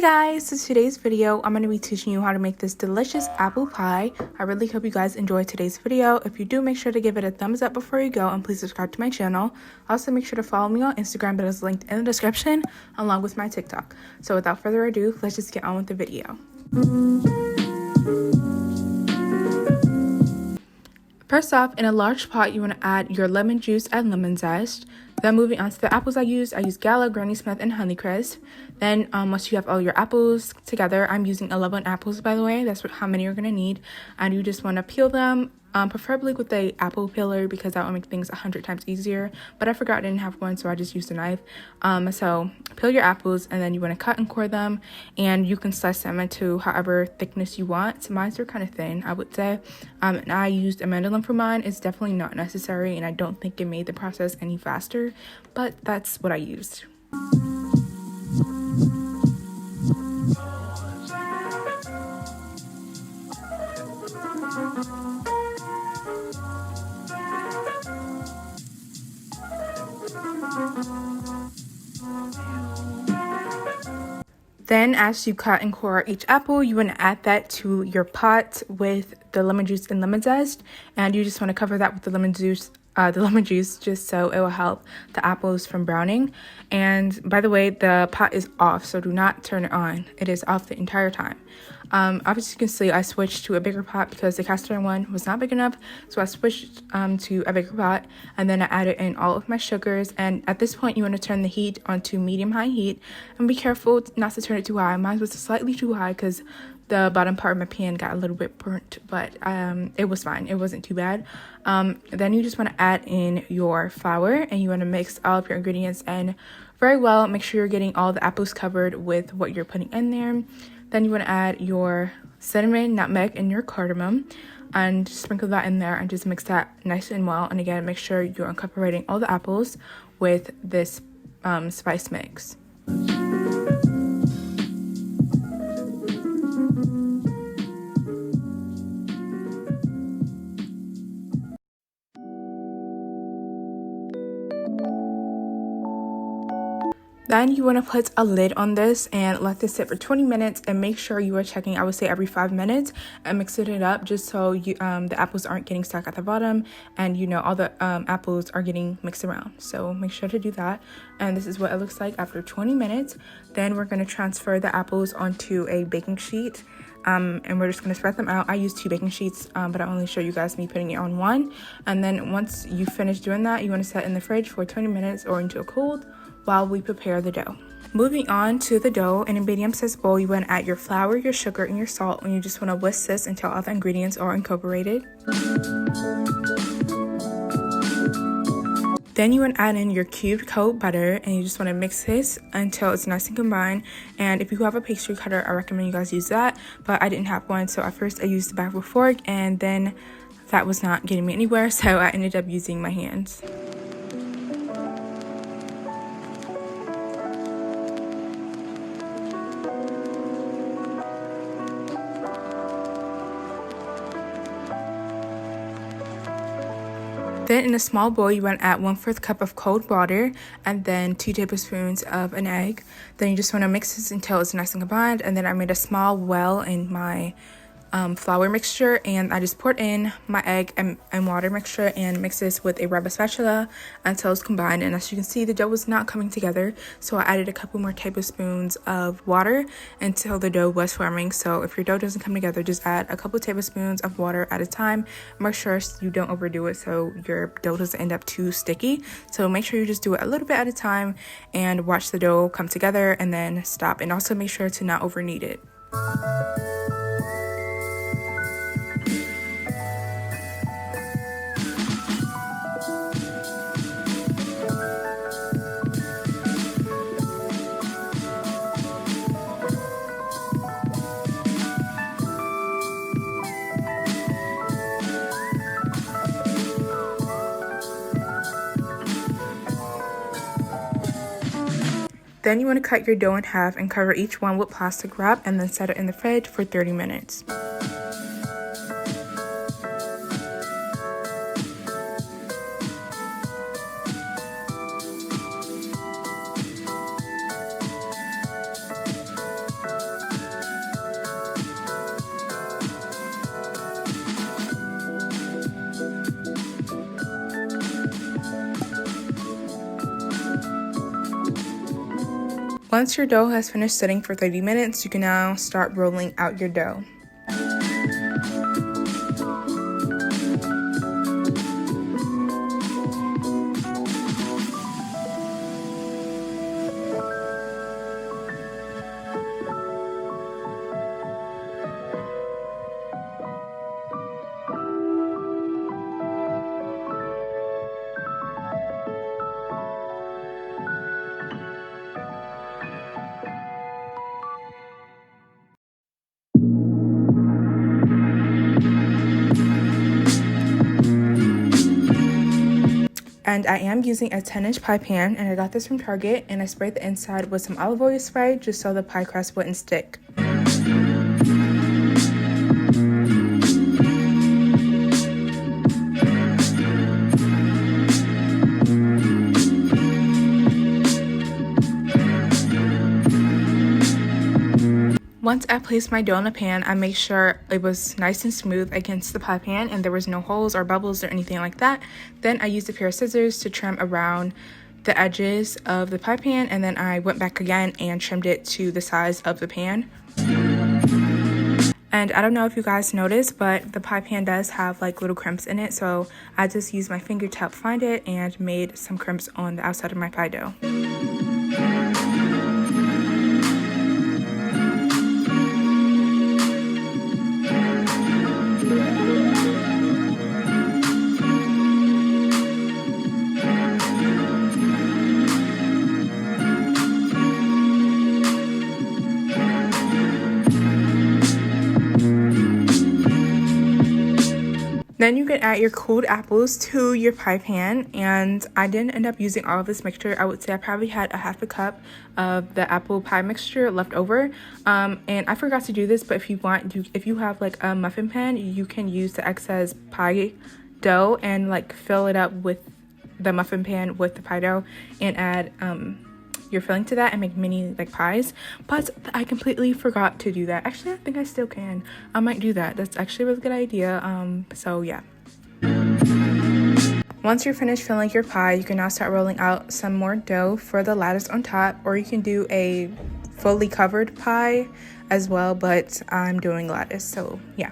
guys, so today's video I'm going to be teaching you how to make this delicious apple pie. I really hope you guys enjoyed today's video. If you do, make sure to give it a thumbs up before you go, and please subscribe to my channel. Also make sure to follow me on Instagram that is linked in the description along with my TikTok. So without further ado, let's just get on with the video. First off, in a large pot you want to add your lemon juice and lemon zest. Then moving on to the apples I use Gala, Granny Smith, and Honeycrisp. Then once you have all your apples together, I'm using 11 apples by the way, that's how many you're going to need. And you just want to peel them, preferably with a apple peeler because that will make things 100 times easier. But I forgot I didn't have one, so I just used a knife. So peel your apples and then you want to cut and core them, and you can slice them into however thickness you want. So mine are kind of thin, I would say. And I used a mandolin for mine. It's definitely not necessary, and I don't think it made the process any faster, but that's what I used. Then as you cut and core each apple, you want to add that to your pot with the lemon juice and lemon zest, and you just want to cover that with the lemon juice just so it will help the apples from browning. And by the way, the pot is off, so do not turn it on. It is off the entire time. Obviously you can see I switched to a bigger pot because the cast iron one was not big enough, so I switched to a bigger pot, and then I added in all of my sugars. And at this point you want to turn the heat onto medium-high heat, and be careful not to turn it too high. Mine was slightly too high because the bottom part of my pan got a little bit burnt, but it was fine. It wasn't too bad. Then you just want to add in your flour, and you want to mix all of your ingredients in very well. Make sure you're getting all the apples covered with what you're putting in there. Then you want to add your cinnamon, nutmeg, and your cardamom, and sprinkle that in there and just mix that nice and well. And again, make sure you're incorporating all the apples with this spice mix. Then you want to put a lid on this and let this sit for 20 minutes, and make sure you are checking, I would say every 5 minutes, and mixing it up just so you the apples aren't getting stuck at the bottom, and all the apples are getting mixed around. So make sure to do that. And this is what it looks like after 20 minutes. Then we're going to transfer the apples onto a baking sheet. And we're just going to spread them out. I use 2 baking sheets, but I only show you guys me putting it on 1. And then once you finish doing that, you want to set in the fridge for 20 minutes or until cold while we prepare the dough. Moving on to the dough, in a medium-sized bowl, you want to add your flour, your sugar, and your salt, and you just want to whisk this until all the ingredients are incorporated. Then you want to add in your cubed coat butter, and you just want to mix this until it's nice and combined. And if you have a pastry cutter, I recommend you guys use that, but I didn't have one, so at first I used the back of a fork, and then that was not getting me anywhere, so I ended up using my hands. Then in a small bowl, you want to add 1/4 cup of cold water and then 2 tablespoons of an egg. Then you just want to mix this until it's nice and combined. And then I made a small well in my flour mixture, and I just poured in my egg and water mixture and mix this with a rubber spatula until it's combined. And as you can see, the dough was not coming together, so I added a couple more tablespoons of water until the dough was forming. So if your dough doesn't come together, just add a couple tablespoons of water at a time. Make sure you don't overdo it so your dough doesn't end up too sticky. So make sure you just do it a little bit at a time and watch the dough come together and then stop. And also make sure to not over knead it. Then you want to cut your dough in half and cover each one with plastic wrap, and then set it in the fridge for 30 minutes. Once your dough has finished sitting for 30 minutes, you can now start rolling out your dough. And I am using a 10-inch pie pan, and I got this from Target, and I sprayed the inside with some olive oil spray just so the pie crust wouldn't stick. Once I placed my dough in the pan, I made sure it was nice and smooth against the pie pan and there was no holes or bubbles or anything like that. Then I used a pair of scissors to trim around the edges of the pie pan, and then I went back again and trimmed it to the size of the pan. And I don't know if you guys noticed, but the pie pan does have like little crimps in it, so I just used my finger to help find it and made some crimps on the outside of my pie dough. Then you can add your cooled apples to your pie pan, and I didn't end up using all of this mixture. I would say I probably had a half a cup of the apple pie mixture left over. And I forgot to do this, but if you want, if you have like a muffin pan, you can use the excess pie dough and like fill it up with the muffin pan with the pie dough and add your filling to that and make mini like pies. But I completely forgot to do that. Actually, I think I still can. I might do that. That's actually a really good idea. So yeah. Once you're finished filling your pie, you can now start rolling out some more dough for the lattice on top, or you can do a fully covered pie as well, but I'm doing lattice, so yeah.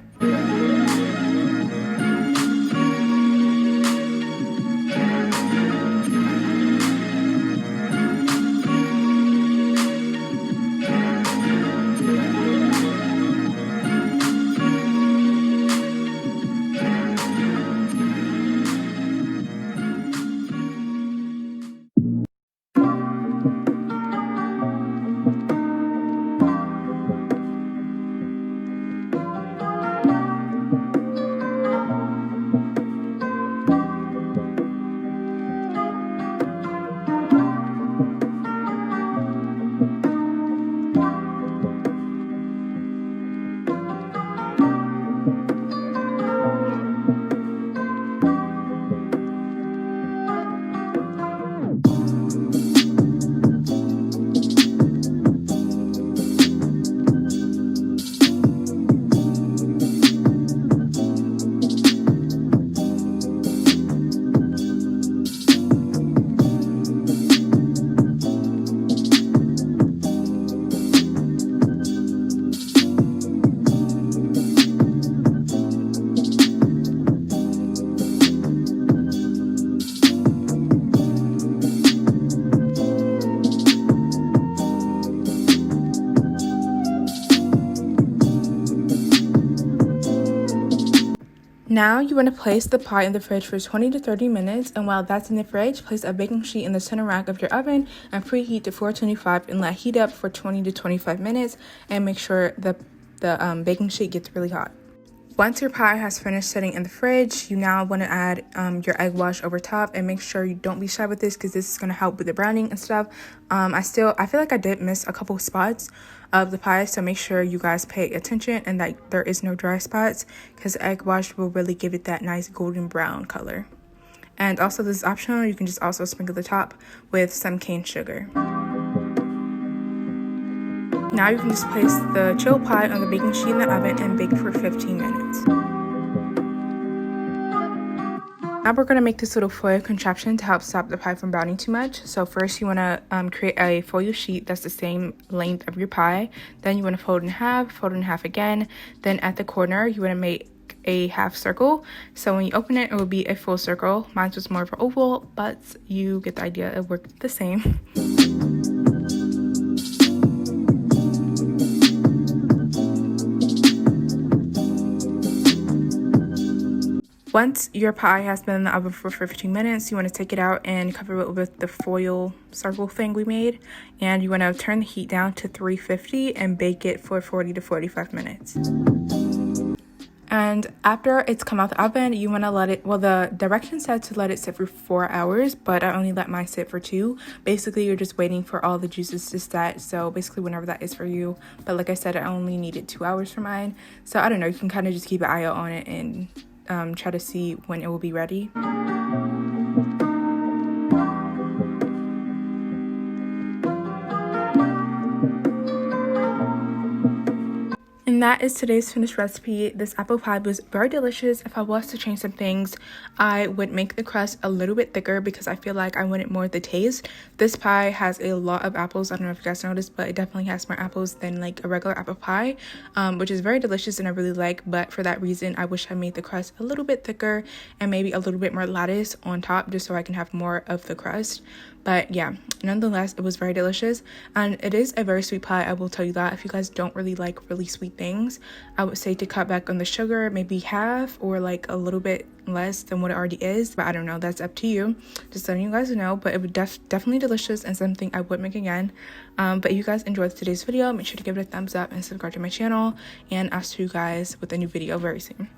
Now you want to place the pie in the fridge for 20 to 30 minutes, and while that's in the fridge, place a baking sheet in the center rack of your oven and preheat to 425 and let heat up for 20 to 25 minutes, and make sure the baking sheet gets really hot. Once your pie has finished sitting in the fridge, you now want to add your egg wash over top, and make sure you don't be shy with this because this is going to help with the browning and stuff. I feel like I did miss a couple spots of the pie, so make sure you guys pay attention and that there is no dry spots, because egg wash will really give it that nice golden brown color. And also, this is optional. You can just also sprinkle the top with some cane sugar. Now you can just place the chilled pie on the baking sheet in the oven and bake for 15 minutes. Now we're going to make this little foil contraption to help stop the pie from browning too much. So first you want to create a foil sheet that's the same length of your pie. Then you want to fold in half again. Then at the corner you want to make a half circle. So when you open it, it will be a full circle. Mine was more of an oval, but you get the idea. It worked the same. Once your pie has been in the oven for 15 minutes, you want to take it out and cover it with the foil circle thing we made. And you want to turn the heat down to 350 and bake it for 40 to 45 minutes. And after it's come out the oven, you want to let it, well, the directions said to let it sit for 4 hours, but I only let mine sit for 2. Basically, you're just waiting for all the juices to set. So basically whenever that is for you. But like I said, I only needed 2 hours for mine. So I don't know, you can kind of just keep an eye out on it and try to see when it will be ready. And that is today's finished recipe. This apple pie was very delicious. If I was to change some things, I would make the crust a little bit thicker because I feel like I wanted more of the taste. This pie has a lot of apples. I don't know if you guys noticed, but it definitely has more apples than like a regular apple pie, which is very delicious and I really like. But for that reason, I wish I made the crust a little bit thicker and maybe a little bit more lattice on top just so I can have more of the crust. But yeah, nonetheless, it was very delicious and it is a very sweet pie. I will tell you that. If you guys don't really like really sweet things, I would say to cut back on the sugar, maybe half or like a little bit less than what it already is. But I don't know, that's up to you. Just letting you guys know. But it was definitely delicious and something I would make again. But if you guys enjoyed today's video, make sure to give it a thumbs up and subscribe to my channel. And I'll see you guys with a new video very soon.